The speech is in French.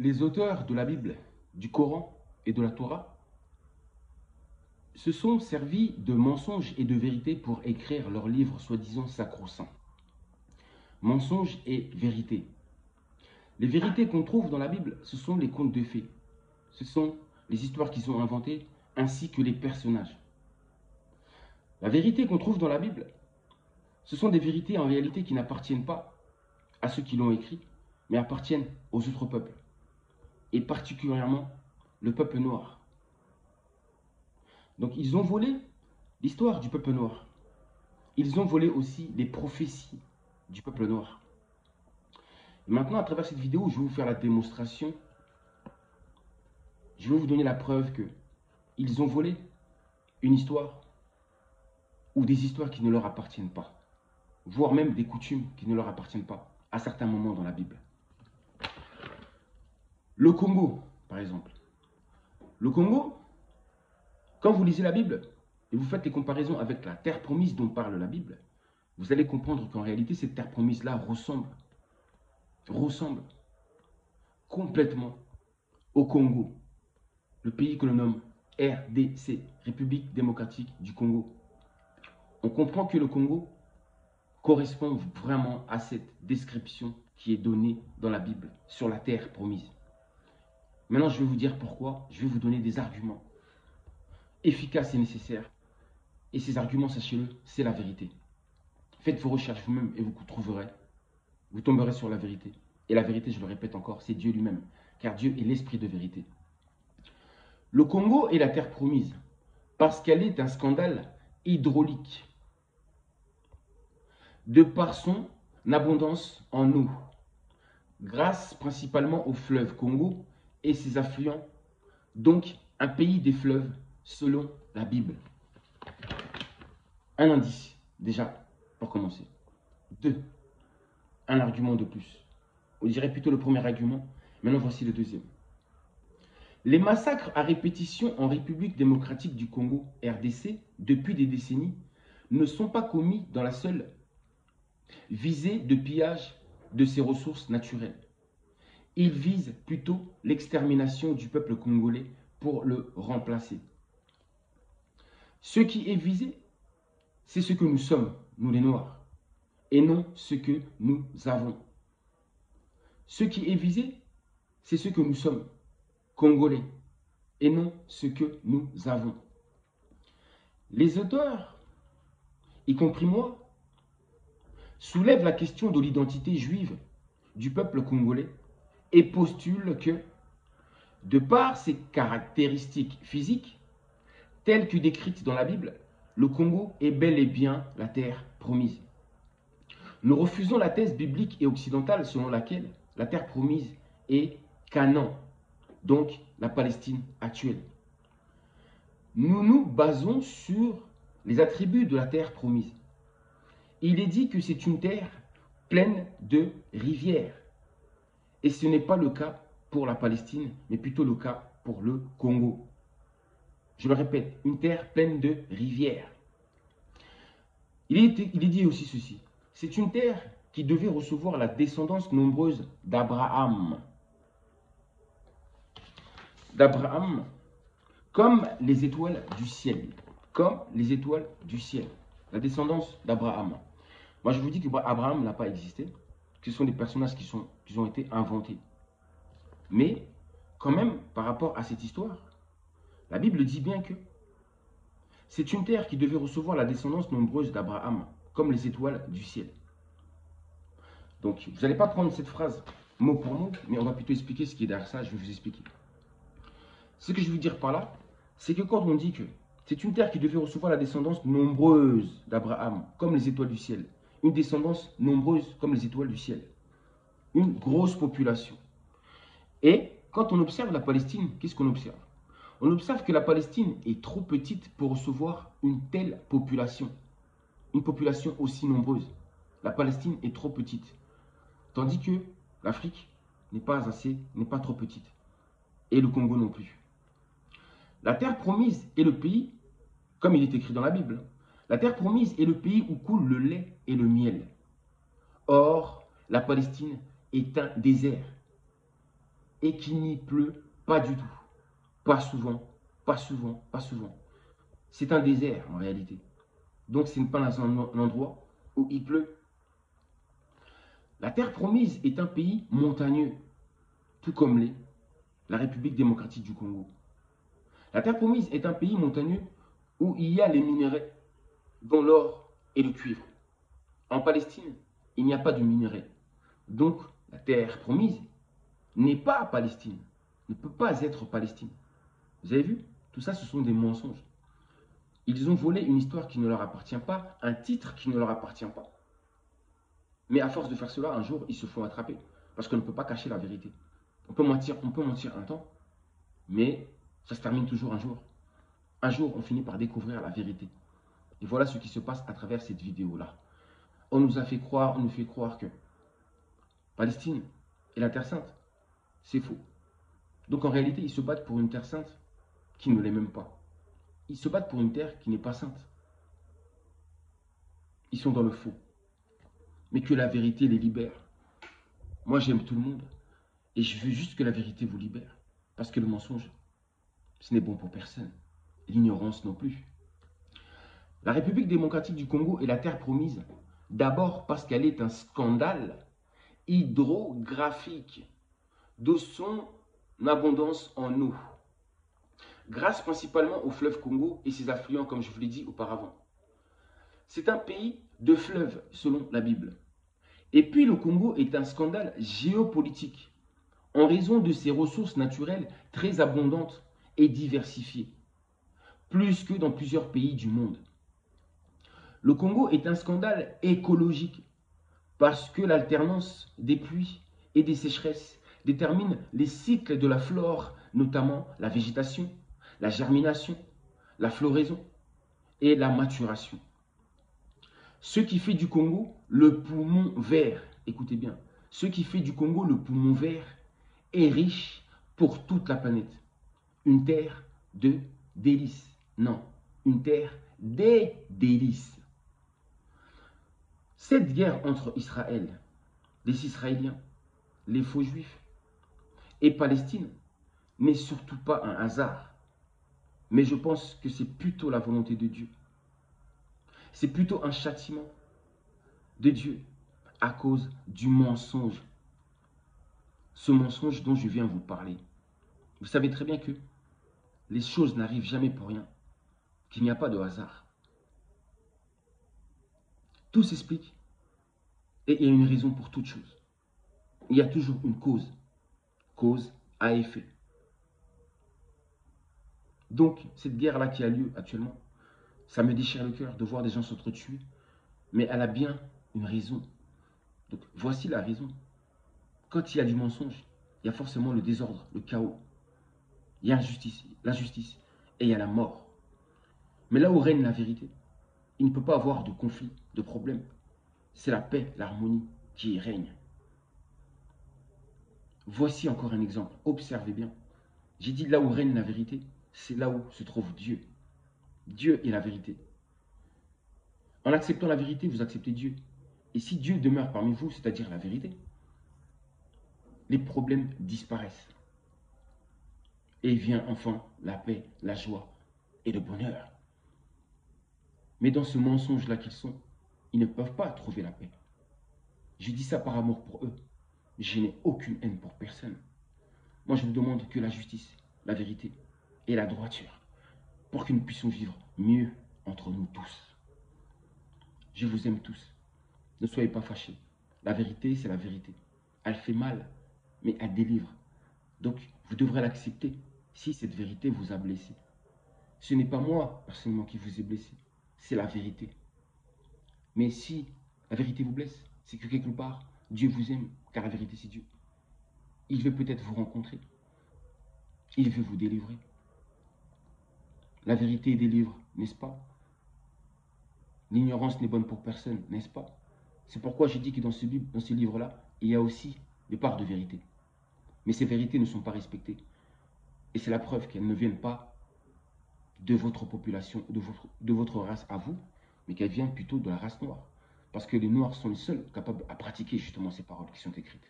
Les auteurs de la Bible, du Coran et de la Torah se sont servis de mensonges et de vérités pour écrire leurs livres soi-disant sacro-saints. Mensonges et vérités. Les vérités qu'on trouve dans la Bible, ce sont les contes de fées. Ce sont les histoires qu'ils ont inventées, ainsi que les personnages. La vérité qu'on trouve dans la Bible, ce sont des vérités en réalité qui n'appartiennent pas à ceux qui l'ont écrit, mais appartiennent aux autres peuples, et particulièrement le peuple noir. Donc ils ont volé l'histoire du peuple noir. Ils ont volé aussi les prophéties du peuple noir. Et maintenant, à travers cette vidéo, je vais vous faire la démonstration. Je vais vous donner la preuve que ils ont volé une histoire ou des histoires qui ne leur appartiennent pas, voire même des coutumes qui ne leur appartiennent pas à certains moments dans la Bible. Le Congo, par exemple. Le Congo, quand vous lisez la Bible et vous faites les comparaisons avec la terre promise dont parle la Bible, vous allez comprendre qu'en réalité, cette terre promise-là ressemble complètement au Congo, le pays que l'on nomme RDC, République démocratique du Congo. On comprend que le Congo correspond vraiment à cette description qui est donnée dans la Bible sur la terre promise. Maintenant, je vais vous dire pourquoi. Je vais vous donner des arguments efficaces et nécessaires. Et ces arguments, sachez-le, c'est la vérité. Faites vos recherches vous-même et vous trouverez. Vous tomberez sur la vérité. Et la vérité, je le répète encore, c'est Dieu lui-même. Car Dieu est l'esprit de vérité. Le Congo est la terre promise parce qu'elle est un scandale hydraulique. De par son abondance en eau, grâce principalement au fleuve Congo et ses affluents, donc un pays des fleuves selon la Bible. Un indice, déjà, pour commencer. 2. Un argument de plus. On dirait plutôt le premier argument, maintenant voici le deuxième. Les massacres à répétition en République démocratique du Congo, RDC, depuis des décennies, ne sont pas commis dans la seule visée de pillage de ses ressources naturelles. Ils visent plutôt l'extermination du peuple congolais pour le remplacer. Ce qui est visé, c'est ce que nous sommes, nous les Noirs, et non ce que nous avons. Ce qui est visé, c'est ce que nous sommes, Congolais, et non ce que nous avons. Les auteurs, y compris moi, soulèvent la question de l'identité juive du peuple congolais et postulent que, de par ses caractéristiques physiques, telles que décrites dans la Bible, le Congo est bel et bien la terre promise. Nous refusons la thèse biblique et occidentale selon laquelle la terre promise est Canaan, donc la Palestine actuelle. Nous nous basons sur les attributs de la terre promise. Il est dit que c'est une terre pleine de rivières. Et ce n'est pas le cas pour la Palestine, mais plutôt le cas pour le Congo. Je le répète, une terre pleine de rivières. Il est dit aussi ceci. C'est une terre qui devait recevoir la descendance nombreuse d'Abraham. D'Abraham, comme les étoiles du ciel. Comme les étoiles du ciel. La descendance d'Abraham. Moi, je vous dis qu'Abraham n'a pas existé. Que ce sont des personnages qui ont été inventés. Mais, quand même, par rapport à cette histoire, la Bible dit bien que c'est une terre qui devait recevoir la descendance nombreuse d'Abraham, comme les étoiles du ciel. Donc, vous n'allez pas prendre cette phrase mot pour mot, mais on va plutôt expliquer ce qui est derrière ça, je vais vous expliquer. Ce que je veux dire par là, c'est que quand on dit que c'est une terre qui devait recevoir la descendance nombreuse d'Abraham, comme les étoiles du ciel, une descendance nombreuse comme les étoiles du ciel, une grosse population. Et quand on observe la Palestine, qu'est-ce qu'on observe? On observe que la Palestine est trop petite pour recevoir une telle population, une population aussi nombreuse. La Palestine est trop petite, tandis que l'Afrique n'est pas trop petite, et le Congo non plus. La terre promise est le pays, comme il est écrit dans la Bible, la terre promise est le pays où coule le lait et le miel. Or, la Palestine est un désert. et qu'il n'y pleut pas du tout. Pas souvent, pas souvent, pas souvent. C'est un désert en réalité. Donc ce n'est pas dans un endroit où il pleut. La terre promise est un pays montagneux, tout comme la République démocratique du Congo. La terre promise est un pays montagneux où il y a les minéraux, dont l'or et le cuivre. En Palestine, il n'y a pas de minerais. Donc, la terre promise n'est pas Palestine, ne peut pas être Palestine. Vous avez vu? Tout ça, ce sont des mensonges. Ils ont volé une histoire qui ne leur appartient pas, un titre qui ne leur appartient pas. Mais à force de faire cela, un jour, ils se font attraper. Parce qu'on ne peut pas cacher la vérité. On peut mentir un temps, mais ça se termine toujours un jour. Un jour, on finit par découvrir la vérité. Et voilà ce qui se passe à travers cette vidéo-là. On nous fait croire que Palestine est la Terre Sainte. C'est faux. Donc en réalité, ils se battent pour une Terre Sainte qui ne l'est même pas. Ils se battent pour une terre qui n'est pas sainte. Ils sont dans le faux. Mais que la vérité les libère. Moi, j'aime tout le monde. Et je veux juste que la vérité vous libère. Parce que le mensonge, ce n'est bon pour personne. L'ignorance non plus. La République démocratique du Congo est la terre promise. D'abord parce qu'elle est un scandale hydrographique de son abondance en eau. Grâce principalement au fleuve Congo et ses affluents, comme je vous l'ai dit auparavant. C'est un pays de fleuves, selon la Bible. Et puis le Congo est un scandale géopolitique, en raison de ses ressources naturelles très abondantes et diversifiées, plus que dans plusieurs pays du monde. Le Congo est un scandale écologique, parce que l'alternance des pluies et des sécheresses détermine les cycles de la flore, notamment la végétation, la germination, la floraison et la maturation. Ce qui fait du Congo le poumon vert, écoutez bien, ce qui fait du Congo le poumon vert est riche pour toute la planète. Une terre de délices. Non, une terre des délices. Cette guerre entre Israël, les Israéliens, les faux juifs et Palestine n'est surtout pas un hasard. Mais je pense que c'est plutôt la volonté de Dieu. C'est plutôt un châtiment de Dieu à cause du mensonge. Ce mensonge dont je viens vous parler. Vous savez très bien que les choses n'arrivent jamais pour rien, qu'il n'y a pas de hasard. Tout s'explique et il y a une raison pour toute chose. Il y a toujours une cause. Cause à effet. Donc, cette guerre-là qui a lieu actuellement, ça me déchire le cœur de voir des gens s'entretuer, mais elle a bien une raison. Donc, voici la raison. Quand il y a du mensonge, il y a forcément le désordre, le chaos. Il y a l'injustice et il y a la mort. Mais là où règne la vérité, il ne peut pas avoir de conflit, de problème. C'est la paix, l'harmonie qui y règne. Voici encore un exemple. Observez bien. J'ai dit là où règne la vérité, c'est là où se trouve Dieu. Dieu est la vérité. En acceptant la vérité, vous acceptez Dieu. Et si Dieu demeure parmi vous, c'est-à-dire la vérité, les problèmes disparaissent. Et vient enfin la paix, la joie et le bonheur. Mais dans ce mensonge-là qu'ils sont, ils ne peuvent pas trouver la paix. Je dis ça par amour pour eux. Je n'ai aucune haine pour personne. Moi, je vous demande que la justice, la vérité et la droiture, pour que nous puissions vivre mieux entre nous tous. Je vous aime tous. Ne soyez pas fâchés. La vérité, c'est la vérité. Elle fait mal, mais elle délivre. Donc, vous devrez l'accepter si cette vérité vous a blessé. Ce n'est pas moi, personnellement, qui vous ai blessé. C'est la vérité. Mais si la vérité vous blesse, c'est que quelque part, Dieu vous aime, car la vérité, c'est Dieu. Il veut peut-être vous rencontrer. Il veut vous délivrer. La vérité délivre, n'est-ce pas? L'ignorance n'est bonne pour personne, n'est-ce pas? C'est pourquoi j'ai dit que dans ce livre-là, il y a aussi des parts de vérité. Mais ces vérités ne sont pas respectées. Et c'est la preuve qu'elles ne viennent pas de votre population, de votre race à vous, mais qu'elles viennent plutôt de la race noire. Parce que les noirs sont les seuls capables à pratiquer justement ces paroles qui sont écrites.